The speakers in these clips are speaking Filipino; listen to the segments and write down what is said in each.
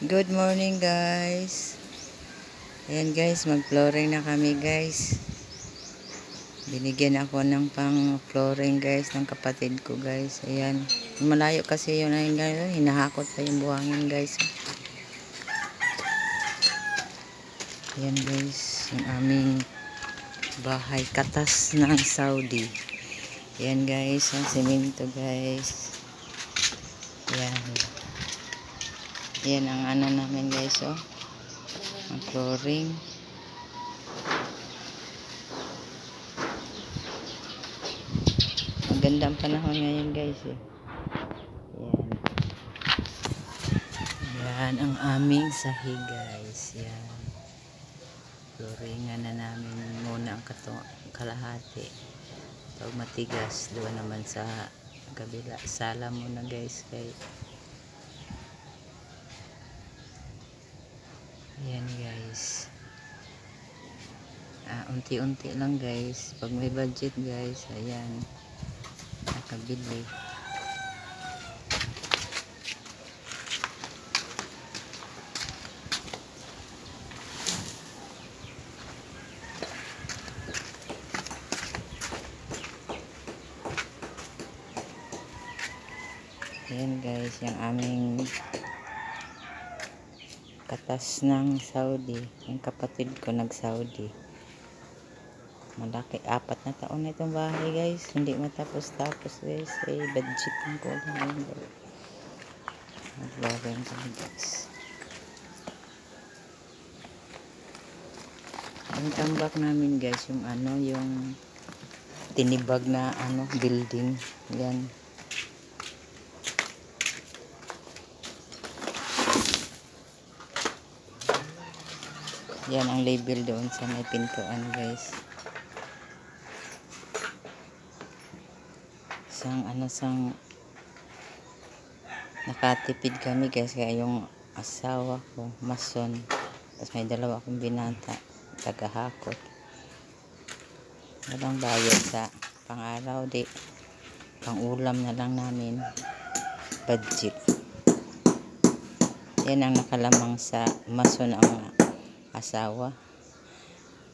Good morning guys. Ayan guys, mag-flooring na kami guys. Binigyan ako ng pang-flooring guys ng kapatid ko guys. Ayan. Malayo kasi yun. Ayun, hinahakot pa yung buhangin guys. Ayan guys, yung aming bahay katas ng Saudi. Ayan guys, ang simento guys. Ayan. Ayan ang ano namin guys, oh. Ang flooring. Maganda ang panahon ngayon guys, eh. Ayan. Ayan ang aming sahig guys. Ayan. Flooringan na namin muna ang kalahati. Pag matigas, doon naman sa kabila. Sala muna guys kay ayan guys. Unti-unti lang guys. Pag may budget guys, ayan. Nakabili. Ayan guys, yung aming katas ng Saudi. Yung kapatid ko nag-Saudi. Malaki, 4 na taon na itong bahay guys. Hindi matapos-tapos guys. Budget ko lang guys. Mag-flooring ko guys. Ang tambak namin guys, yung ano, yung tinibag na ano, building. Yan. Yan ang label doon sa may pintuan guys. Sang nakatipid kami guys, kaya yung asawa ko mason, tapos may 2 akong binata tagahakot. Walang bayad sa pang-araw, di pang-ulam na lang namin. Budget. Yan ang nakalamang sa mason ang asawa.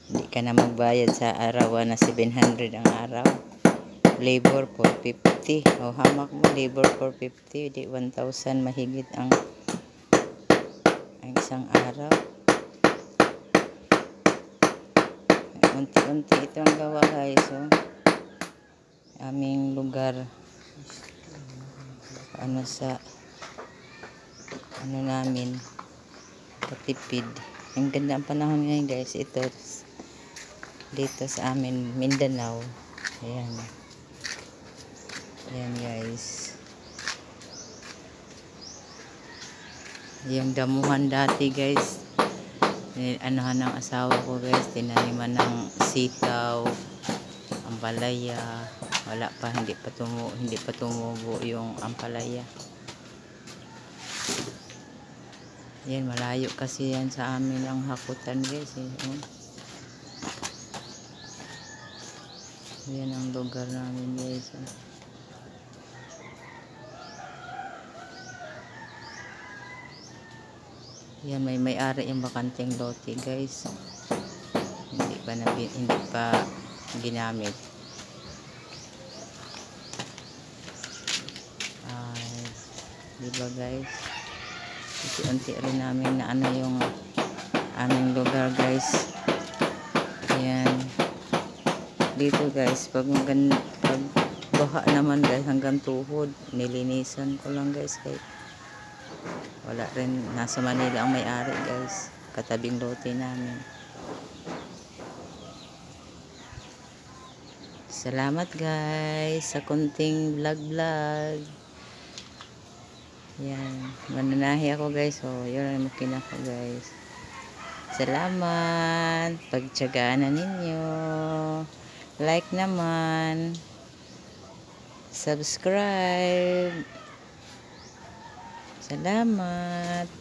Hindi ka na magbayad sa arawan na 700 ang araw. Labor 450. O hamak mo, labor 450. Di 1,000 mahigit ang isang araw. Unti-unti ito ang gawa guys. Aming lugar. Sa namin. Katipid. Ang ganda ang panahon ngayon guys. Ito dito sa amin, Mindanao. Ayan. Ayan guys. Yung damuhan dati guys, anuhan ng asawa ko guys, tinaniman ng sitaw, ampalaya. Wala pa, hindi pa tumubo yung ampalaya. Yan, malayo kasi yan sa amin ang hakutan guys, eh. Yan ang lugar namin guys, eh. Yan, may-ari yung bakanteng lote guys. Hindi pa ginamit. Diba guys? Unti-unti rin namin na ano yung aming lugar guys. Ayan. Dito guys, pag baha naman guys hanggang tuhod, nilinisan ko lang guys kay wala rin, nasa Manila ang may-ari guys, katabing lote namin. Salamat guys sa kunting vlog. Yan, mananahi ako guys. Yun ang makin ako guys. Salamat, pagtyagaan na ninyo. Like naman, subscribe. Salamat.